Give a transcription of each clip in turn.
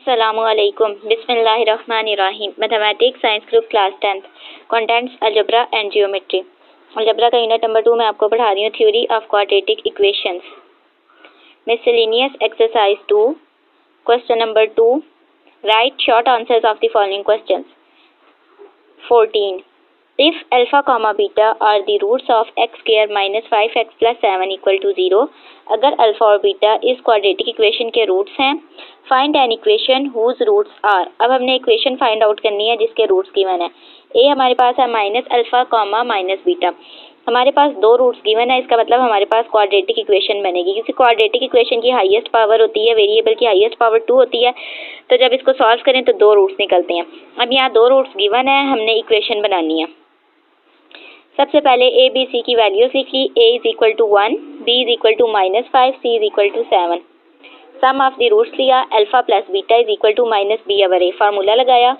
Assalamualaikum. Bismillahirrahmanirrahim. Mathematics science group class 10th contents algebra and geometry. Algebra का unit number 2 मैं आपको पढ़ा रही हूँ theory of quadratic equations. Miscellaneous exercise 2 question number 2 right short answers of the following questions. 14 if alpha comma beta are the roots of x square minus 5x plus 7 equal to 0, अगर alpha और beta इस quadratic equation के roots हैं, find an equation whose roots are. अब हमने equation find out करनी है जिसके रूट्स गिवन है। ए हमारे पास है minus alpha comma minus beta, हमारे पास दो रूट्स गिवन है, इसका मतलब हमारे पास क्वाड्रेटिक इक्वेशन बनेगी। क्योंकि क्वाड्रेटिक इक्वेशन की हाईएस्ट पावर होती है, वेरिएबल की हाईएस्ट पावर 2 होती है, तो जब इसको सॉल्व करें तो दो रूट्स निकलते हैं। अब यहाँ दो रूट्स गिवन है, हमने इक्वेशन बनानी है। सबसे पहले ए बी सी की वैल्यूज लिख ली। A is equal to 1, B is equal to -5, C is equal to 7। Sum of the roots लिया, alpha plus beta is equal to minus B over A. Formula लगाया,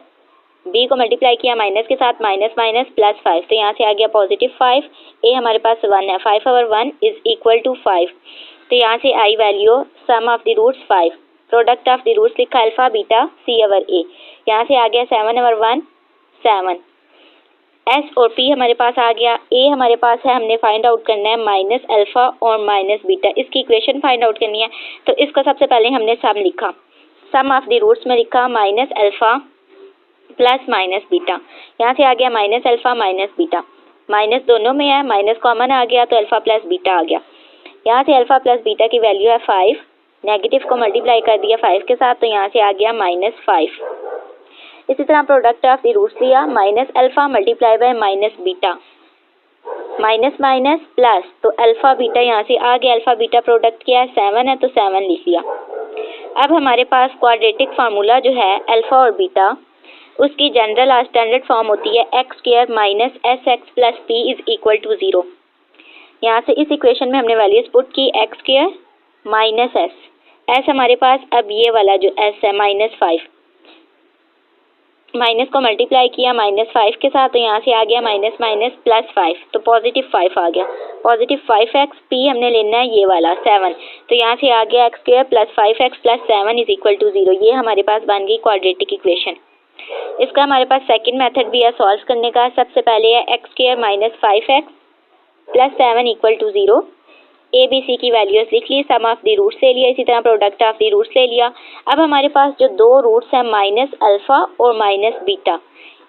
B को multiply किया minus के साथ, minus minus plus 5, तो यहाँ से आ गया पॉजिटिव 5। ए हमारे पास 1 है, 5 ओवर 1 इज इक्वल टू 5, तो यहाँ से आई value sum of the roots 5। Product of the roots लिखा alpha beta C over A, यहाँ से आ गया 7 ओवर 1 7। एस और पी हमारे पास आ गया। ए हमारे पास है, हमने फाइंड आउट करना है माइनस अल्फा और माइनस बीटा, इसकी इक्वेशन फाइंड आउट करनी है। तो इसको सबसे पहले हमने सम लिखा, सम ऑफ द रूट्स में लिखा minus alpha plus minus beta, यहाँ से आ गया minus alpha minus beta, minus दोनों में है, माइनस कॉमन आ गया तो अल्फा प्लस बीटा आ गया। यहाँ से अल्फा प्लस बीटा की वैल्यू है 5, नेगेटिव को मल्टीप्लाई कर दिया 5 के साथ, तो यहाँ से आ गया -5। इसी तरह प्रोडक्ट ऑफ द रूट्स लिया, minus alpha multiply bye minus beta, minus minus plus, तो अल्फा बीटा यहाँ से आ गया। अल्फा बीटा प्रोडक्ट क्या है 7 है, तो 7 लिख लिया। अब हमारे पास क्वाड्रेटिक फार्मूला जो है अल्फा और बीटा, उसकी जनरल और स्टैंडर्ड फॉर्म होती है x square minus s x plus p is equal to 0। यहाँ से इस इक्वेशन में हमने वैल्यूज पुट की, एक्स स्क्वायर माइनस एस हमारे पास, अब ये वाला जो एस है -5, माइनस को मल्टीप्लाई किया -5 के साथ, तो यहाँ से आ गया माइनस माइनस प्लस 5, तो पॉजिटिव 5 आ गया। पॉजिटिव 5x, पी हमने लेना है ये वाला 7, तो यहाँ से आ गया x square plus 5x plus 7 is equal to 0। ये हमारे पास बन गई क्वाड्रेटिक इक्वेशन। इसका हमारे पास सेकंड मेथड भी है सॉल्व करने का। सबसे पहले है x square minus 5x plus 7 equal to 0। A B C की वैल्यूज लिख ली, सम ऑफ द रूट्स ले लिया, इसी तरह प्रोडक्ट ऑफ द रूट्स ले लिया। अब हमारे पास जो दो रूट्स हैं माइनस अल्फा और माइनस बीटा,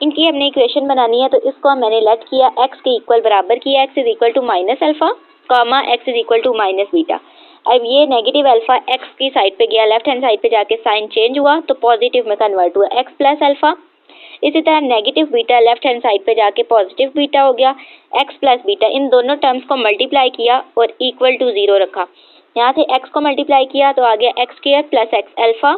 इनकी हमने इक्वेशन बनानी है, तो इसको मैंने लेट किया, एक्स के इक्वल बराबर किया, x is equal to minus alpha comma x is equal to minus beta. अब ये नेगेटिव अल्फा एक्स की साइड पे गया, लेफ्ट हैंड साइड पे जाके साइन चेंज हुआ तो पॉजिटिव में कन्वर्ट हुआ, एक्स प्लस अल्फा। इसी तरह negative beta left hand side पे जाके पॉजिटिव बीटा हो गया, एक्स प्लस बीटा। इन दोनों टर्म्स को मल्टीप्लाई किया और इक्वल टू 0 रखा। यहाँ से एक्स को मल्टीप्लाई किया तो आ गया x square plus X alpha,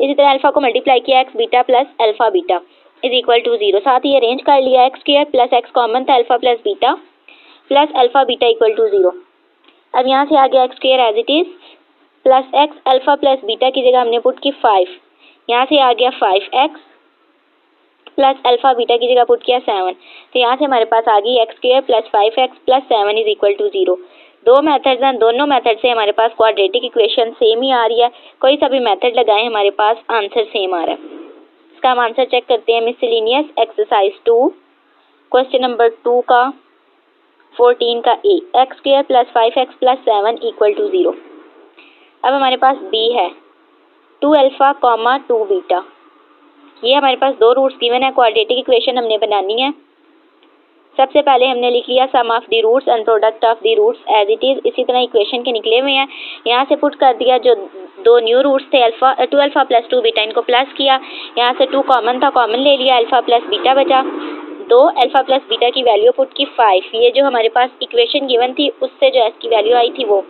इसी तरह अल्फा को मल्टीप्लाई किया X beta plus alpha beta is equal to 0। साथ ही अरेंज कर लिया, X square plus X common था, alpha plus beta plus alpha beta equal to 0। अब यहाँ से आ गया x square as it is plus X, alpha plus beta की जगह हमने पुट की 5, यहाँ से आ गया 5x प्लस अल्फा बीटा की जगह पुट किया 7, तो यहाँ से हमारे पास आ गई x square plus 5x plus 7 is equal to 0। दो मेथड्स हैं, दोनों मेथड से हमारे पास क्वाड्रेटिक इक्वेशन सेम ही आ रही है। कोई सा भी मेथड लगाएं, हमारे पास आंसर सेम आ रहा है। इसका हम आंसर चेक करते हैं। मिसलेनियस एक्सरसाइज 2 क्वेश्चन नंबर 2 का 14 का A, X square plus 5x plus 7 equal to 0। अब हमारे पास बी है 2 अल्फा कॉमा 2 बीटा, ये हमारे पास दो रूट्स गिवन है, क्वाड्रेटिक इक्वेशन हमने बनानी है। सबसे पहले हमने लिख लिया sum of the roots and product of the roots as it is, इसी तरह इक्वेशन के निकले हुए हैं। यहाँ से पुट कर दिया, जो दो न्यू रूट्स थे अल्फा 2 अल्फा प्लस 2 बीटा, इनको प्लस किया, यहाँ से 2 कॉमन था, कॉमन ले लिया, अल्फा प्लस बीटा बचा। 2 अल्फा प्लस बीटा की वैल्यू पुट की 5, ये जो हमारे पास इक्वेशन गिवन थी उससे जो एस की वैल्यू आई थी वो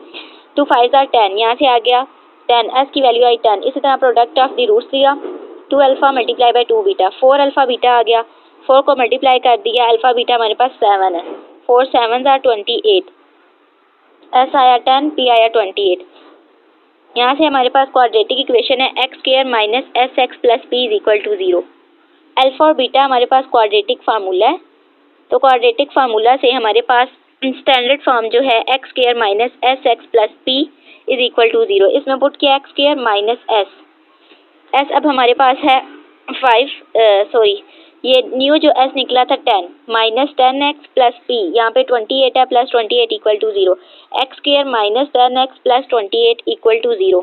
2 5 आर 10, यहाँ से आ गया 10, एस की वैल्यू आई 10। इसी तरह प्रोडक्ट ऑफ द रूट्स लिया, 2 alpha multiply by 2 beta, 4 alpha beta आ गया, 4 को मल्टीप्लाई कर दिया, अल्फा बीटा हमारे पास 7 है, 4 7 आर 28, एस आया 10, पी आया 28। यहाँ से हमारे पास क्वाड्रेटिक इक्वेशन है x square minus s x plus p is equal to 0। Alpha और बीटा हमारे पास क्वाड्रेटिक फार्मूला है, तो क्वाड्रेटिक फार्मूला से हमारे पास स्टैंडर्ड फॉर्म जो है x square minus s x plus p is equal to 0। इसमें पुट किया x square minus s, s अब हमारे पास है 5 ये न्यू जो एस निकला था 10 माइनस 10x प्लस पी, यहाँ पे 28 है plus 28 equal to 0, x square minus 10x plus 28 equal to 0।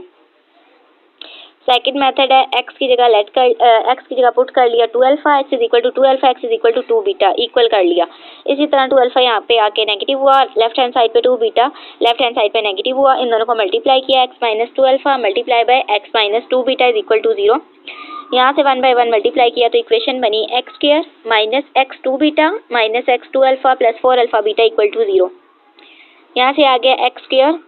Second method है एक्स की जगह एक्स की जगह पुट कर लिया 2 alpha, x is equal to 2 alpha, x is equal to 2 beta equal कर लिया। इसी तरह 2 अल्फा यहाँ पे आके नेगेटिव हुआ, लेफ्ट हैंड साइड पे 2 बीटा, लेफ्ट हैंड साइड पे नेगेटिव हुआ, इन दोनों को मल्टीप्लाई किया, x minus 2 alpha multiply by x minus 2 beta is equal to 0। यहाँ से 1 बाय 1 मल्टीप्लाई किया तो इक्वेशन बनी x square minus x 2 beta minus x 2 alpha plus 4 alpha beta equal to 0। यहाँ से आ गया x square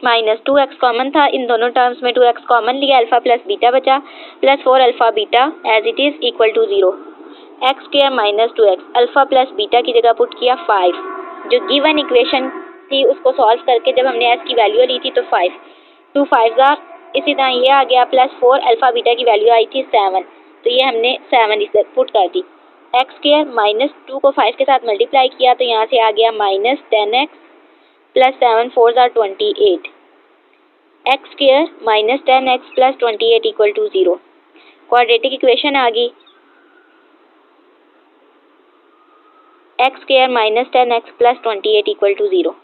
minus 2x common था, इन दोनों टर्म्स में 2x कॉमन लिया, अल्फा प्लस बीटा बचा plus 4 alpha beta as it is equal to 0। X square minus 2x alpha plus beta की जगह पुट किया 5, जो गिवन इक्वेशन थी उसको सॉल्व करके जब हमने s की वैल्यू ली थी तो 5 2 5 इसी तरह ये आ गया प्लस 4 अल्फा बीटा की वैल्यू आई थी 7, तो ये हमने 7 इसे पुट कर दी। एक्स स्क्वायर माइनस 2 को 5 के साथ मल्टीप्लाई किया तो यहाँ से आ गया minus 10x plus 7 4 28, x square minus 10x plus 28 equal to 0। Quadratic equation आ गई x square minus 10x plus 28 equal to 0।